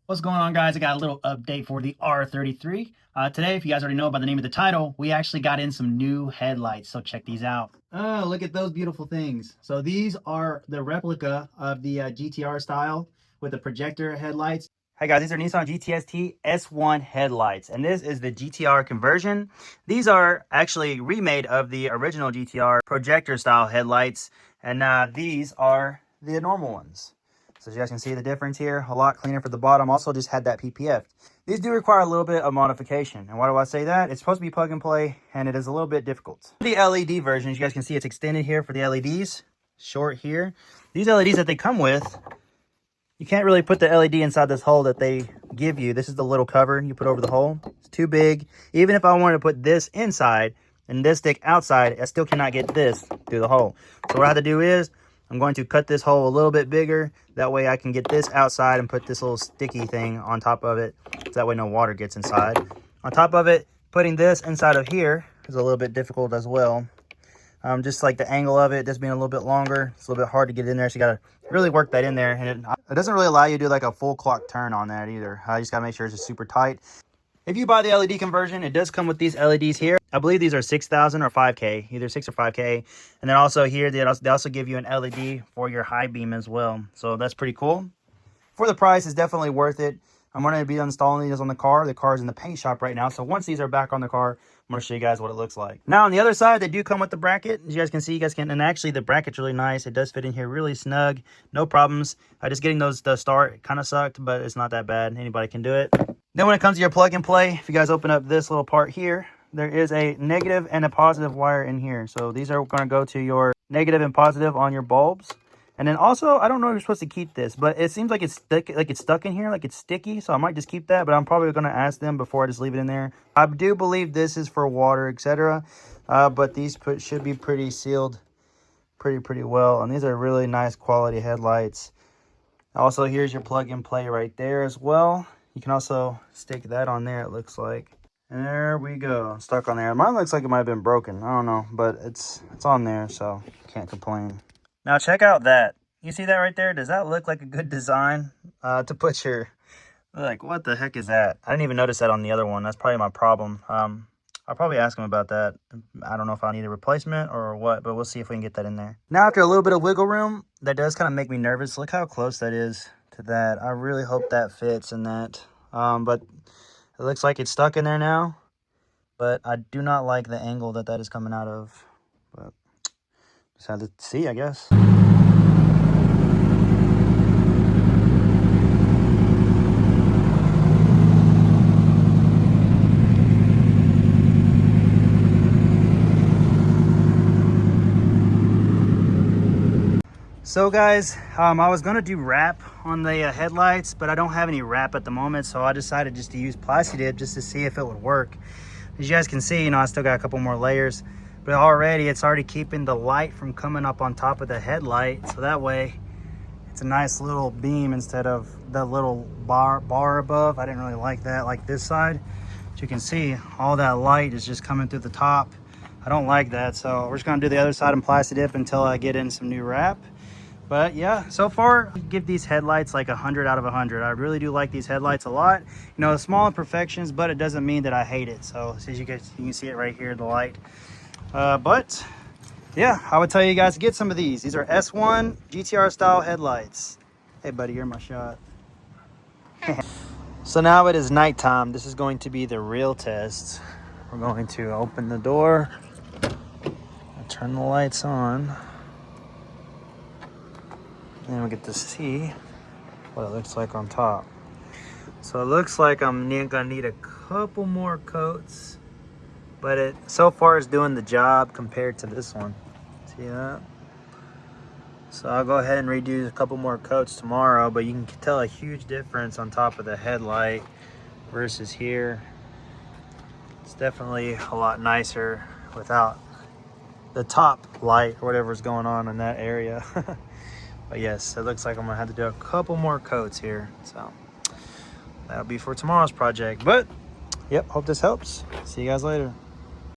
What's going on, guys? I got a little update for the R33. Today, if you guys already know by the name of the title, we actually got in some new headlights, so check these out. Oh, look at those beautiful things. So these are the replica of the GTR style with the projector headlights. Hey guys, these are Nissan GTST S1 headlights, and this is the GTR conversion. These are actually remade of the original GTR projector style headlights, and these are the normal ones. So as you guys can see the difference here, a lot cleaner for the bottom. Also just had that PPF. These do require a little bit of modification. And why do I say that? It's supposed to be plug and play, and it is a little bit difficult. The LED version, as you guys can see, it's extended here for the LEDs, short here. These LEDs that they come with, you can't really put the LED inside this hole that they give you. This is the little cover you put over the hole. It's too big. Even if I wanted to put this inside and this stick outside, I still cannot get this through the hole. So what I have to do is, I'm going to cut this hole a little bit bigger. That way I can get this outside and put this little sticky thing on top of it. So that way no water gets inside. On top of it, putting this inside of here is a little bit difficult as well. Just like the angle of it, just being a little bit longer. It's a little bit hard to get in there. So you got to really work that in there. And it doesn't really allow you to do like a full clock turn on that either. You just got to make sure it's just super tight. If you buy the LED conversion, it does come with these LEDs here. I believe these are 6,000 or 5K, either 6 or 5K. And then also here, they also give you an LED for your high beam as well. So that's pretty cool. For the price, it's definitely worth it. I'm going to be installing these on the car. The car is in the paint shop right now. So once these are back on the car, I'm going to show you guys what it looks like. Now on the other side, they do come with the bracket. As you guys can see, and actually the bracket's really nice. It does fit in here really snug. No problems. Just getting those to start kind of sucked, but it's not that bad. Anybody can do it. Then when it comes to your plug and play, if you guys open up this little part here, there is a negative and a positive wire in here. So these are going to go to your negative and positive on your bulbs. And then also, I don't know if you're supposed to keep this, but it seems like it's stuck in here, like it's sticky. So I might just keep that, but I'm probably going to ask them before I just leave it in there. I do believe this is for water, etc. But these should be pretty sealed pretty well. And these are really nice quality headlights. Also, here's your plug and play right there as well. You can also stick that on there, it looks like. And there we go, stuck on there. Mine looks like it might have been broken. I don't know, but it's on there, so can't complain. Now check out that. You see that right there? Does that look like a good design to put your... Like, what the heck is that? I didn't even notice that on the other one. That's probably my problem. I'll probably ask them about that. I don't know if I need a replacement or what, but we'll see if we can get that in there. Now, after a little bit of wiggle room, that does kind of make me nervous. Look how close that is to that. I really hope that fits in that. But it looks like it's stuck in there now. But I do not like the angle that is coming out of. But just have to see, I guess. So guys, I was gonna do wrap on the headlights, but I don't have any wrap at the moment, so I decided just to use Plastidip just to see if it would work. As you guys can see, I still got a couple more layers, but it's already keeping the light from coming up on top of the headlight, so that way it's a nice little beam instead of the little bar above. I didn't really like that, like this side. As you can see, all that light is just coming through the top. I don't like that, so we're just gonna do the other side in Plastidip until I get in some new wrap. But yeah, so far, I give these headlights like 100 out of 100. I really do like these headlights a lot. Small imperfections, but it doesn't mean that I hate it. So as you can see it right here, the light. But yeah, I would tell you guys to get some of these. These are S1 GTR style headlights. Hey buddy, you're in my shot. So now it is nighttime. This is going to be the real test. We're going to open the door, turn the lights on. And we get to see what it looks like on top. So it looks like I'm gonna need a couple more coats, but it so far is doing the job compared to this one. See that? So I'll go ahead and redo a couple more coats tomorrow, but you can tell a huge difference on top of the headlight versus here. It's definitely a lot nicer without the top light or whatever's going on in that area. But yes, it looks like I'm gonna have to do a couple more coats here. So that'll be for tomorrow's project. But yep, hope this helps. See you guys later.